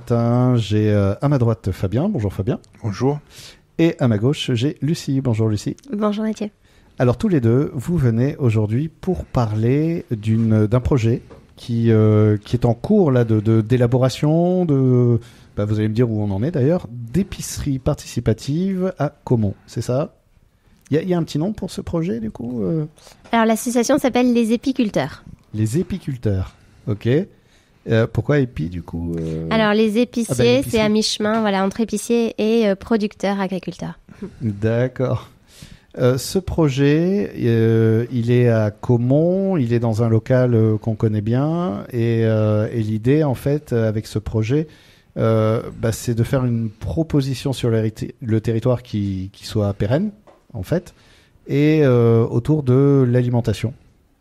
matin, j'ai à ma droite Fabien. Bonjour Fabien. Bonjour. Et à ma gauche, j'ai Lucie. Bonjour Lucie. Bonjour Mathieu. Alors tous les deux, vous venez aujourd'hui pour parler d'un projet qui est en cours là d'élaboration, vous allez me dire où on en est d'ailleurs, d'épicerie participative à Caumont, c'est ça? Il y a un petit nom pour ce projet du coup Alors l'association s'appelle Les Épiculteurs. Les Épiculteurs, ok. Pourquoi épi du coup Alors les épiciers, l'épicerie. c'est à mi-chemin entre épiciers et producteurs agriculteurs. D'accord. Ce projet, il est à Caumont, il est dans un local qu'on connaît bien, et l'idée, en fait, avec ce projet, c'est de faire une proposition sur le territoire qui soit pérenne, en fait, et autour de l'alimentation,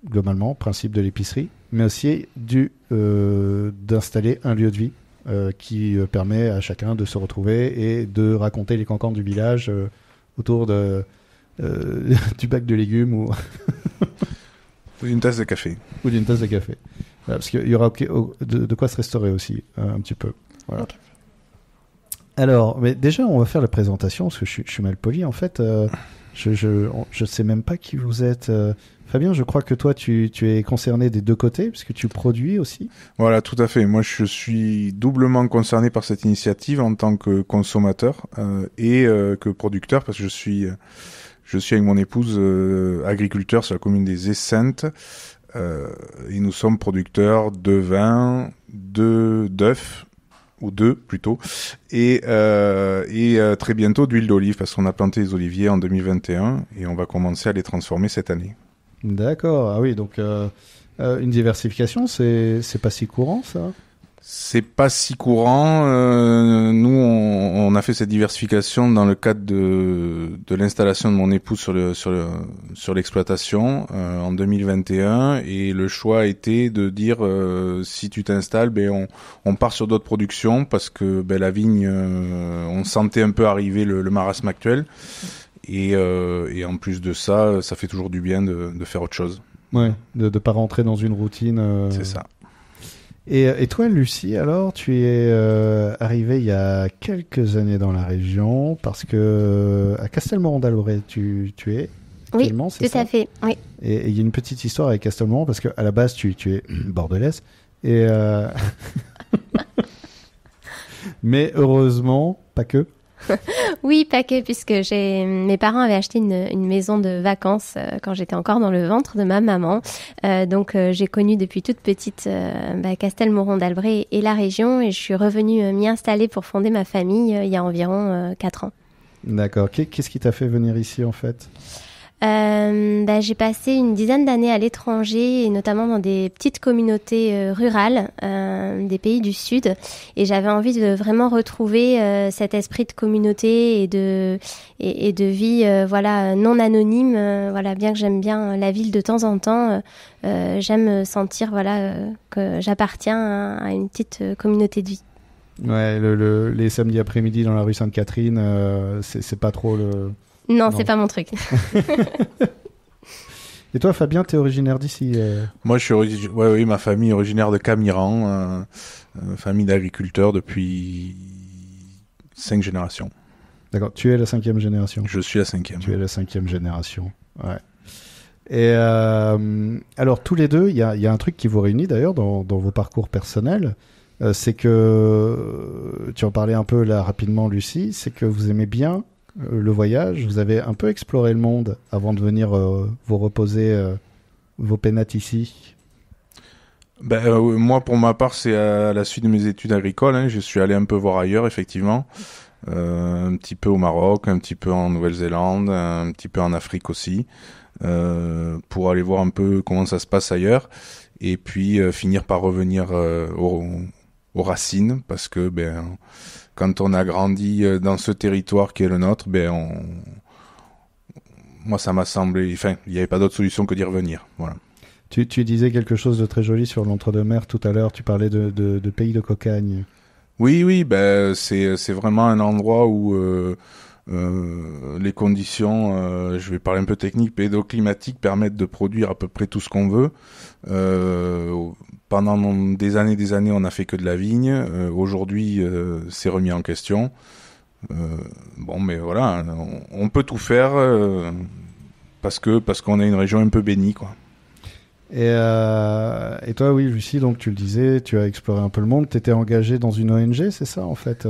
globalement, principe de l'épicerie, mais aussi d'installer un lieu de vie qui permet à chacun de se retrouver et de raconter les cancans du village autour du bac de légumes ou Une tasse de café. ou d'une tasse de café. Voilà, parce qu'il y aura de quoi se restaurer aussi, un petit peu. Voilà. Okay. Alors, mais déjà, on va faire la présentation, parce que je suis mal poli, en fait. Je sais même pas qui vous êtes. Fabien, je crois que toi, tu es concerné des deux côtés, puisque tu produis aussi. Voilà, tout à fait. Moi, je suis doublement concerné par cette initiative en tant que consommateur et que producteur, parce que je suis avec mon épouse agriculteur sur la commune des Essentes et nous sommes producteurs de vin, d'œufs, ou d'œufs plutôt, et très bientôt d'huile d'olive, parce qu'on a planté les oliviers en 2021 et on va commencer à les transformer cette année. D'accord. Ah oui, donc une diversification, c'est pas si courant, ça? C'est pas si courant. Nous, on a fait cette diversification dans le cadre de l'installation de mon épouse sur l'exploitation en 2021, et le choix a été de dire si tu t'installes, on part sur d'autres productions parce que la vigne, on sentait un peu arriver le marasme actuel, et en plus de ça, ça fait toujours du bien de faire autre chose. Ouais, de pas rentrer dans une routine. C'est ça. Et toi, Lucie, alors, tu es arrivée il y a quelques années dans la région, parce que à Castelmoron-d'Albret, tu es Oui, actuellement, c'est tout ça? à fait. Oui. Et il y a une petite histoire avec Castelmoron, parce qu'à la base, tu es bordelaise. Et mais heureusement, pas que. Oui, pas que, puisque mes parents avaient acheté une maison de vacances quand j'étais encore dans le ventre de ma maman. Donc j'ai connu depuis toute petite Castelmoron-d'Albret et la région, et je suis revenue m'y installer pour fonder ma famille il y a environ 4 ans. D'accord. Qu'est-ce qui t'a fait venir ici, en fait? J'ai passé une dizaine d'années à l'étranger, et notamment dans des petites communautés rurales des pays du Sud, et j'avais envie de vraiment retrouver cet esprit de communauté et de vie non anonyme. Bien que j'aime bien la ville de temps en temps, j'aime sentir que j'appartiens à une petite communauté de vie. Ouais, les samedis après-midi dans la rue Sainte-Catherine, c'est pas trop le... Non, c'est pas mon truc. Et toi, Fabien, t'es originaire d'ici Moi, oui, ma famille est originaire de Camiran, famille d'agriculteurs depuis 5 générations. D'accord, tu es la 5e génération. Je suis la 5e. Tu es la 5e génération, ouais. Et alors, tous les deux, il y a un truc qui vous réunit d'ailleurs dans vos parcours personnels, c'est que, tu en parlais un peu là rapidement, Lucie, c'est que vous aimez bien le voyage, vous avez un peu exploré le monde avant de venir vous reposer vos pénates ici. Moi, pour ma part, c'est à la suite de mes études agricoles. Hein, je suis allé un peu voir ailleurs, effectivement. Un petit peu au Maroc, un petit peu en Nouvelle-Zélande, un petit peu en Afrique aussi, pour aller voir un peu comment ça se passe ailleurs. Et puis finir par revenir aux racines, parce que quand on a grandi dans ce territoire qui est le nôtre, moi ça m'a semblé, il n'y avait pas d'autre solution que d'y revenir. Voilà. Tu disais quelque chose de très joli sur l'Entre-deux-Mers tout à l'heure, tu parlais de pays de cocagne. Oui, c'est vraiment un endroit où Les conditions, je vais parler un peu technique, pédoclimatiques permettent de produire à peu près tout ce qu'on veut. Pendant des années, on n'a fait que de la vigne. Aujourd'hui, c'est remis en question. Mais voilà, on peut tout faire parce qu'on a une région un peu bénie, quoi. Et toi, oui, Lucie, donc tu le disais, tu as exploré un peu le monde. Tu étais engagée dans une ONG, c'est ça, en fait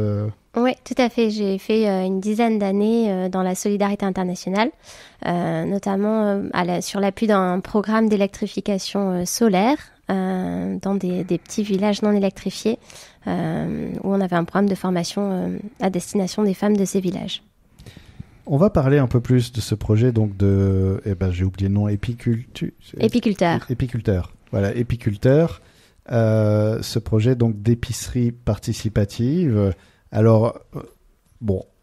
Oui, tout à fait. J'ai fait une dizaine d'années dans la solidarité internationale, notamment sur l'appui d'un programme d'électrification solaire dans des petits villages non électrifiés, où on avait un programme de formation à destination des femmes de ces villages. On va parler un peu plus de ce projet, donc j'ai oublié le nom, Épiculteur. Voilà, Épiculteur. Ce projet donc d'épicerie participative. Alors,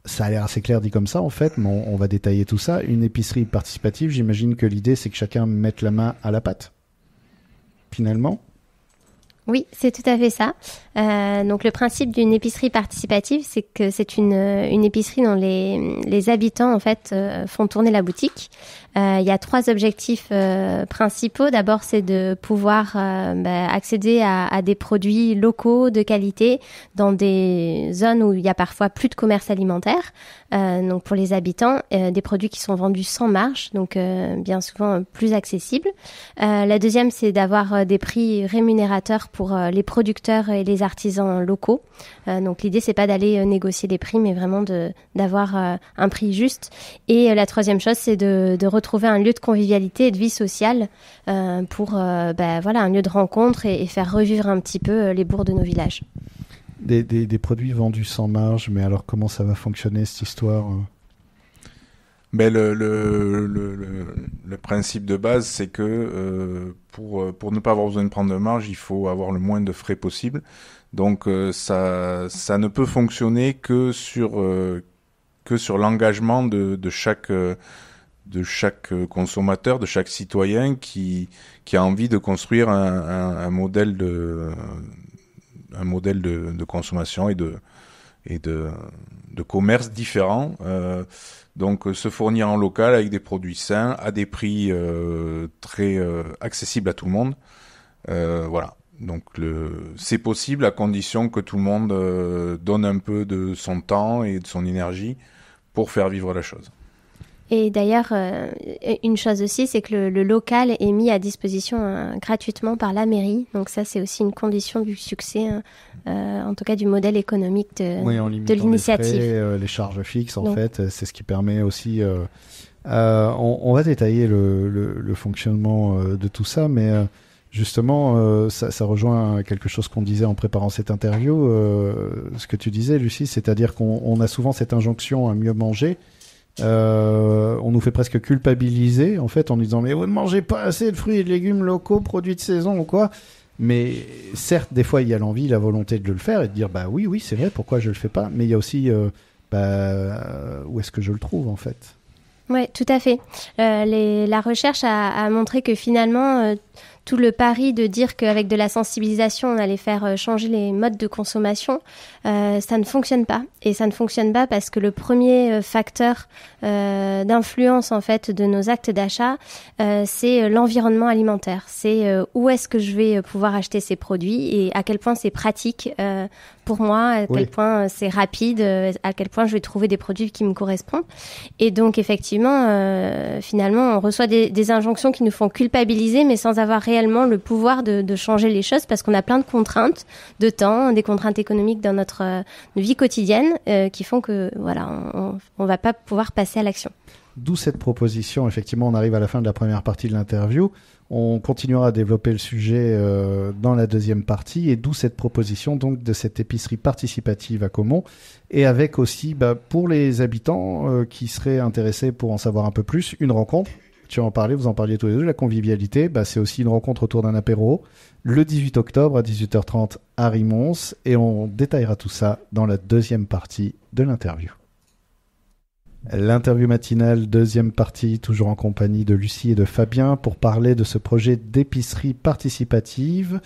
ça a l'air assez clair dit comme ça en fait, mais on va détailler tout ça. Une épicerie participative, j'imagine que l'idée c'est que chacun mette la main à la pâte, finalement. Oui, c'est tout à fait ça. Donc le principe d'une épicerie participative, c'est que c'est une épicerie dont les habitants en fait font tourner la boutique. Il y a 3 objectifs principaux. D'abord, c'est de pouvoir accéder à des produits locaux de qualité dans des zones où il y a parfois plus de commerce alimentaire. Donc pour les habitants, des produits qui sont vendus sans marge, donc bien souvent plus accessibles. La deuxième, c'est d'avoir des prix rémunérateurs pour les producteurs et les artisans locaux. Donc l'idée, c'est pas d'aller négocier les prix, mais vraiment d'avoir un prix juste. Et la troisième chose, c'est de retrouver un lieu de convivialité et de vie sociale pour un lieu de rencontre et faire revivre un petit peu les bourgs de nos villages. Des produits vendus sans marge, mais alors comment ça va fonctionner cette histoire le principe de base, c'est que pour ne pas avoir besoin de prendre de marge, il faut avoir le moins de frais possible. Donc ça ne peut fonctionner que sur l'engagement de chaque consommateur, de chaque citoyen qui a envie de construire un modèle de consommation et de commerce différent. Donc se fournir en local avec des produits sains à des prix très accessibles à tout le monde. Voilà. Donc c'est possible à condition que tout le monde donne un peu de son temps et de son énergie pour faire vivre la chose. Et d'ailleurs, une chose aussi, c'est que le local est mis à disposition gratuitement par la mairie. Donc ça, c'est aussi une condition du succès, en tout cas du modèle économique de l'initiative. Les frais, les charges fixes, en fait, c'est ce qui permet aussi... on va détailler le fonctionnement de tout ça, mais justement, ça rejoint quelque chose qu'on disait en préparant cette interview, ce que tu disais, Lucie, c'est-à-dire qu'on a souvent cette injonction à mieux manger. On nous fait presque culpabiliser en fait en nous disant mais vous ne mangez pas assez de fruits et de légumes locaux, produits de saison ou quoi. Mais certes, des fois il y a l'envie, la volonté de le faire et de dire bah oui c'est vrai, pourquoi je le fais pas. Mais il y a aussi où est-ce que je le trouve en fait. Oui, tout à fait. La recherche a montré que finalement tout le pari de dire qu'avec de la sensibilisation, on allait faire changer les modes de consommation, ça ne fonctionne pas. Et ça ne fonctionne pas parce que le premier facteur d'influence en fait de nos actes d'achat, c'est l'environnement alimentaire. C'est où est-ce que je vais pouvoir acheter ces produits et à quel point c'est pratique pour moi, à quel point c'est rapide, à quel point je vais trouver des produits qui me correspondent. Et donc effectivement, finalement, on reçoit des injonctions qui nous font culpabiliser, mais sans avoir réellement le pouvoir de changer les choses parce qu'on a plein de contraintes de temps, des contraintes économiques dans notre vie quotidienne qui font que voilà, on va pas pouvoir passer à l'action. D'où cette proposition. Effectivement, on arrive à la fin de la première partie de l'interview. On continuera à développer le sujet dans la deuxième partie et d'où cette proposition donc de cette épicerie participative à Caumont et avec aussi pour les habitants qui seraient intéressés pour en savoir un peu plus, une rencontre. Tu en parlais, vous en parliez tous les deux, la convivialité, c'est aussi une rencontre autour d'un apéro le 18 octobre à 18h30 à Rimons et on détaillera tout ça dans la deuxième partie de l'interview. L'interview matinale, deuxième partie, toujours en compagnie de Lucie et de Fabien pour parler de ce projet d'épicerie participative.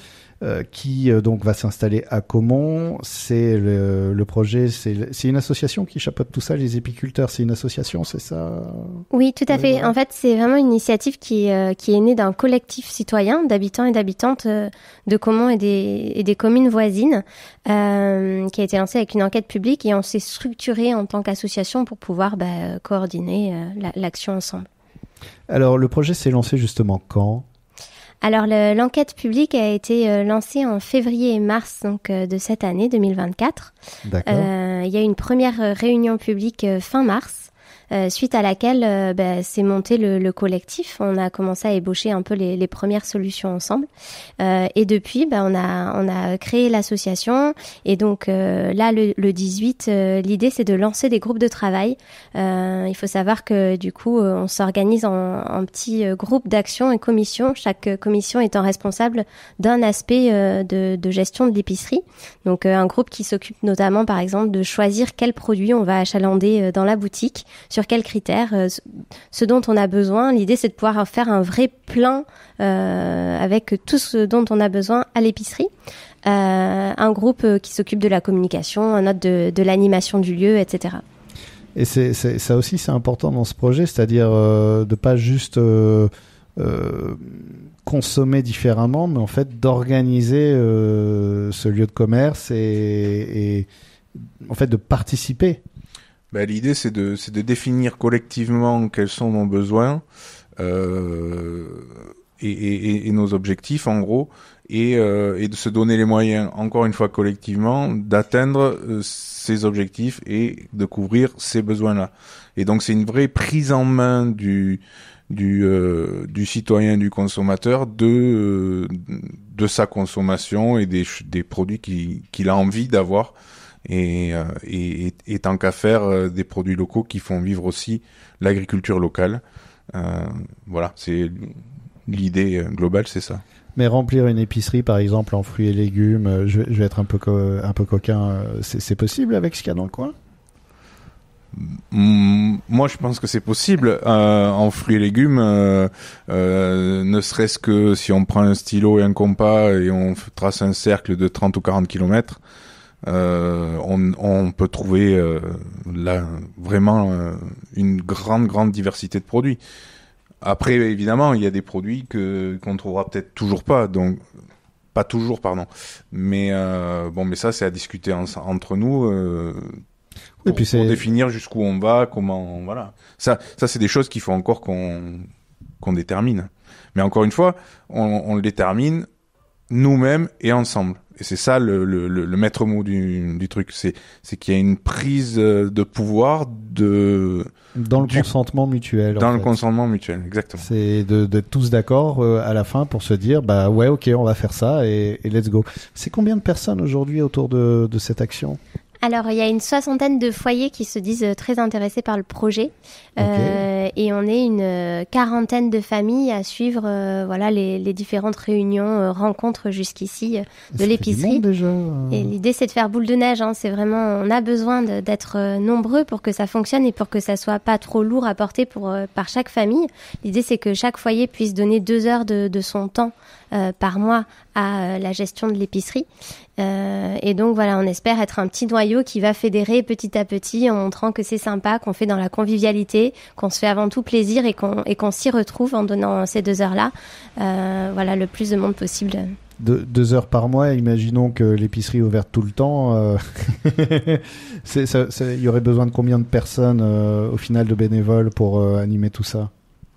qui donc va s'installer à Caumont. C'est le projet, c'est une association qui chapeaute tout ça, les épiculteurs. C'est une association, c'est ça? Oui, tout à fait. Voilà. En fait, c'est vraiment une initiative qui est née d'un collectif citoyen d'habitants et d'habitantes de Caumont et des communes voisines, qui a été lancée avec une enquête publique, et on s'est structuré en tant qu'association pour pouvoir coordonner l'action ensemble. Alors, le projet s'est lancé justement quand? Alors, l'enquête publique a été lancée en février et mars de cette année 2024. D'accord. Il y a eu une première réunion publique fin mars, suite à laquelle s'est monté le collectif. On a commencé à ébaucher un peu les premières solutions ensemble. Et depuis, on a créé l'association. Et donc là, le 18, l'idée, c'est de lancer des groupes de travail. Il faut savoir que du coup, on s'organise en petits groupes d'action et commissions. Chaque commission étant responsable d'un aspect de gestion de l'épicerie. Donc un groupe qui s'occupe notamment, par exemple, de choisir quels produits on va achalander dans la boutique, sur quels critères, ce dont on a besoin. L'idée, c'est de pouvoir faire un vrai plein avec tout ce dont on a besoin à l'épicerie. Un groupe qui s'occupe de la communication, un autre de l'animation du lieu, etc. Et ça aussi, c'est important dans ce projet, c'est-à-dire de pas juste consommer différemment, mais en fait d'organiser ce lieu de commerce et en fait de participer. L'idée, c'est de définir collectivement quels sont nos besoins et nos objectifs, en gros, et de se donner les moyens, encore une fois collectivement, d'atteindre ces objectifs et de couvrir ces besoins-là. Et donc, c'est une vraie prise en main du citoyen, du consommateur, de sa consommation et des produits qu'il a envie d'avoir. Et tant qu'à faire, des produits locaux qui font vivre aussi l'agriculture locale. Voilà, c'est l'idée globale, c'est ça. Mais remplir une épicerie, par exemple, en fruits et légumes, je vais être un peu coquin, c'est possible avec ce qu'il y a dans le coin? Moi, je pense que c'est possible. En fruits et légumes, ne serait-ce que si on prend un stylo et un compas et on trace un cercle de 30 ou 40 kilomètres, on peut trouver là vraiment une grande diversité de produits. Après, évidemment, il y a des produits qu'on trouvera peut-être toujours pas, donc pas toujours, pardon. Mais mais ça, c'est à discuter entre nous. Oui, puis pour définir jusqu'où on va, comment, voilà. Ça c'est des choses qu'il faut encore qu'on détermine. Mais encore une fois, on le détermine nous-mêmes et ensemble. Et c'est ça le maître mot du truc. C'est qu'il y a une prise de pouvoir dans le consentement mutuel. Dans le consentement mutuel, exactement. C'est d'être tous d'accord à la fin pour se dire, ouais, ok, on va faire ça et let's go. C'est combien de personnes aujourd'hui autour de cette action? Alors, il y a une 60aine de foyers qui se disent très intéressés par le projet. Okay. Et on est une 40aine de familles à suivre les différentes réunions, rencontres jusqu'ici de l'épicerie. Déjà. Et l'idée, c'est de faire boule de neige. C'est vraiment, on a besoin d'être nombreux pour que ça fonctionne et pour que ça soit pas trop lourd à porter par chaque famille. L'idée, c'est que chaque foyer puisse donner 2 heures de son temps par mois à la gestion de l'épicerie. Et donc voilà, on espère être un petit noyau qui va fédérer petit à petit en montrant que c'est sympa, qu'on fait dans la convivialité, qu'on se fait avant tout plaisir et qu'on s'y retrouve en donnant ces 2 heures-là. Le plus de monde possible. 2 heures par mois, imaginons que l'épicerie est ouverte tout le temps. Il y aurait besoin de combien de personnes au final de bénévoles pour animer tout ça?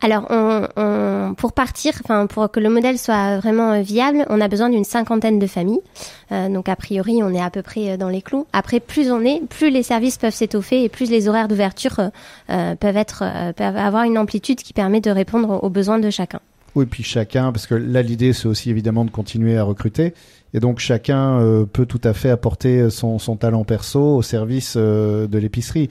Alors, pour que le modèle soit vraiment viable, on a besoin d'une 50aine de familles. Donc, a priori, on est à peu près dans les clous. Après, plus les services peuvent s'étoffer et plus les horaires d'ouverture peuvent avoir une amplitude qui permet de répondre aux besoins de chacun. Oui, puis chacun, parce que là, l'idée, c'est aussi évidemment de continuer à recruter. Et donc, chacun peut tout à fait apporter son talent perso au service de l'épicerie.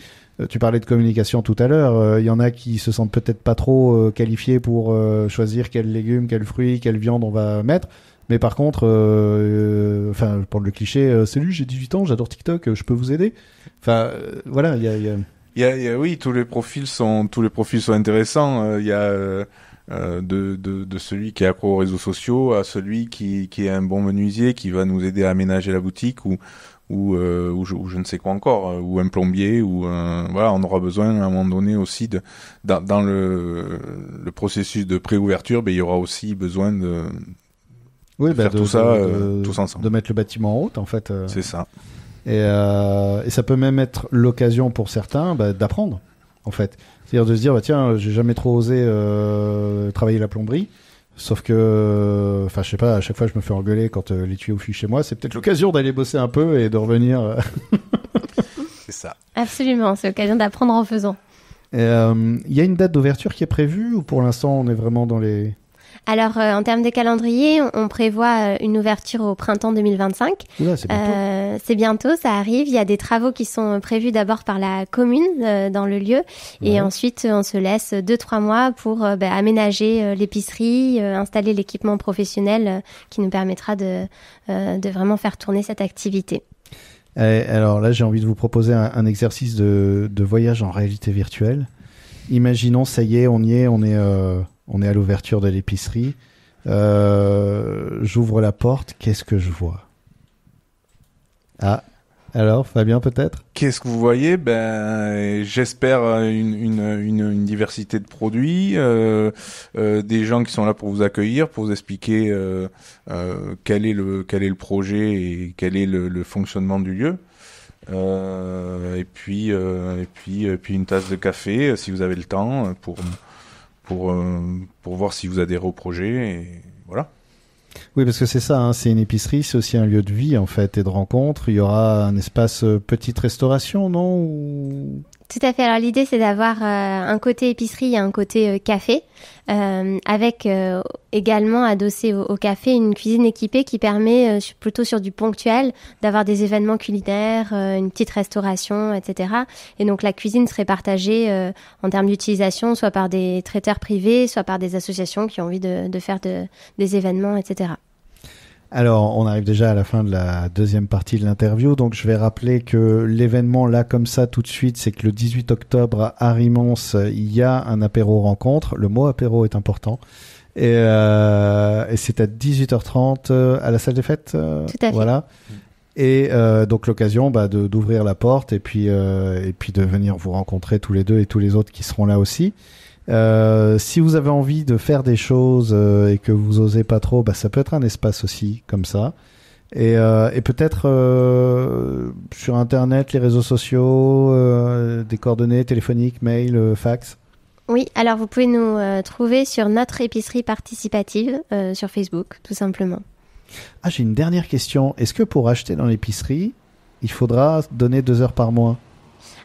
Tu parlais de communication tout à l'heure. Il y en a qui se sentent peut-être pas trop qualifiés pour choisir quels légumes, quels fruits, quelle viande on va mettre. Mais par contre, pour le cliché, salut, j'ai 18 ans, j'adore TikTok, je peux vous aider. Voilà, il y a... Oui, tous les profils sont intéressants. Il y a de celui qui est accro aux réseaux sociaux à celui qui est un bon menuisier qui va nous aider à aménager la boutique ou je ne sais quoi encore, ou un plombier, voilà, on aura besoin à un moment donné aussi dans le processus de préouverture, il y aura aussi besoin de faire tout ça tous ensemble. De mettre le bâtiment en route, en fait. C'est ça. Et ça peut même être l'occasion pour certains d'apprendre, en fait. C'est-à-dire de se dire, tiens, j'ai jamais trop osé travailler la plomberie. Sauf que, je sais pas, à chaque fois je me fais engueuler quand les tuyaux fuient chez moi. C'est peut-être l'occasion d'aller bosser un peu et de revenir. C'est ça. Absolument, c'est l'occasion d'apprendre en faisant. Il y a une date d'ouverture qui est prévue ou pour l'instant on est vraiment dans les... Alors, en termes de calendrier, on prévoit une ouverture au printemps 2025. Oula, c'est bientôt. C'est bientôt, ça arrive. Il y a des travaux qui sont prévus d'abord par la commune dans le lieu. Et ensuite, on se laisse 2-3 mois pour aménager l'épicerie, installer l'équipement professionnel qui nous permettra de vraiment faire tourner cette activité. Alors là, j'ai envie de vous proposer un exercice de voyage en réalité virtuelle. Imaginons, ça y est, on est à l'ouverture de l'épicerie. J'ouvre la porte. Qu'est-ce que je vois? Ah, alors, Fabien, peut-être? Qu'est-ce que vous voyez? J'espère une diversité de produits, des gens qui sont là pour vous accueillir, pour vous expliquer quel est le projet et quel est le fonctionnement du lieu. Et puis une tasse de café si vous avez le temps pour voir si vous adhérez au projet et voilà. Oui, parce que c'est ça, hein, c'est une épicerie, c'est aussi un lieu de vie en fait et de rencontre. Il y aura un espace petite restauration, non? Tout à fait. Alors l'idée c'est d'avoir un côté épicerie et un côté café, avec également adossé au café une cuisine équipée qui permet plutôt sur du ponctuel d'avoir des événements culinaires, une petite restauration, etc. Et donc la cuisine serait partagée en termes d'utilisation, soit par des traiteurs privés, soit par des associations qui ont envie de faire des événements, etc. Alors, on arrive déjà à la fin de la deuxième partie de l'interview, donc je vais rappeler que l'événement là comme ça tout de suite, c'est que le 18 octobre à Rimons, il y a un apéro rencontre. Le mot apéro est important. Et c'est à 18h30 à la salle des fêtes. Tout à fait. Voilà. Et donc l'occasion d'ouvrir la porte et puis de venir vous rencontrer tous les deux et tous les autres qui seront là aussi. Si vous avez envie de faire des choses et que vous osez pas trop, ça peut être un espace aussi comme ça. Et peut-être sur Internet, les réseaux sociaux, des coordonnées téléphoniques, mail, fax. Oui, alors vous pouvez nous trouver sur notre épicerie participative sur Facebook, tout simplement. Ah, j'ai une dernière question. Est-ce que pour acheter dans l'épicerie, il faudra donner 2 heures par mois ?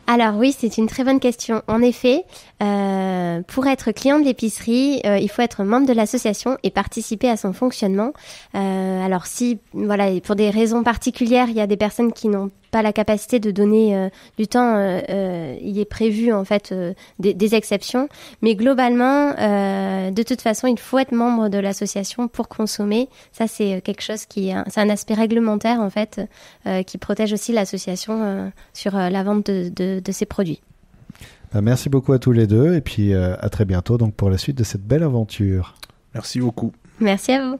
Alors oui, c'est une très bonne question. En effet, pour être client de l'épicerie, il faut être membre de l'association et participer à son fonctionnement. Alors si, pour des raisons particulières, il y a des personnes qui n'ont pas la capacité de donner du temps, il est prévu en fait des exceptions. Mais globalement, de toute façon, il faut être membre de l'association pour consommer. Ça, c'est quelque chose c'est un aspect réglementaire en fait qui protège aussi l'association sur la vente de ces produits. Merci beaucoup à tous les deux et puis à très bientôt donc pour la suite de cette belle aventure. Merci beaucoup. Merci à vous.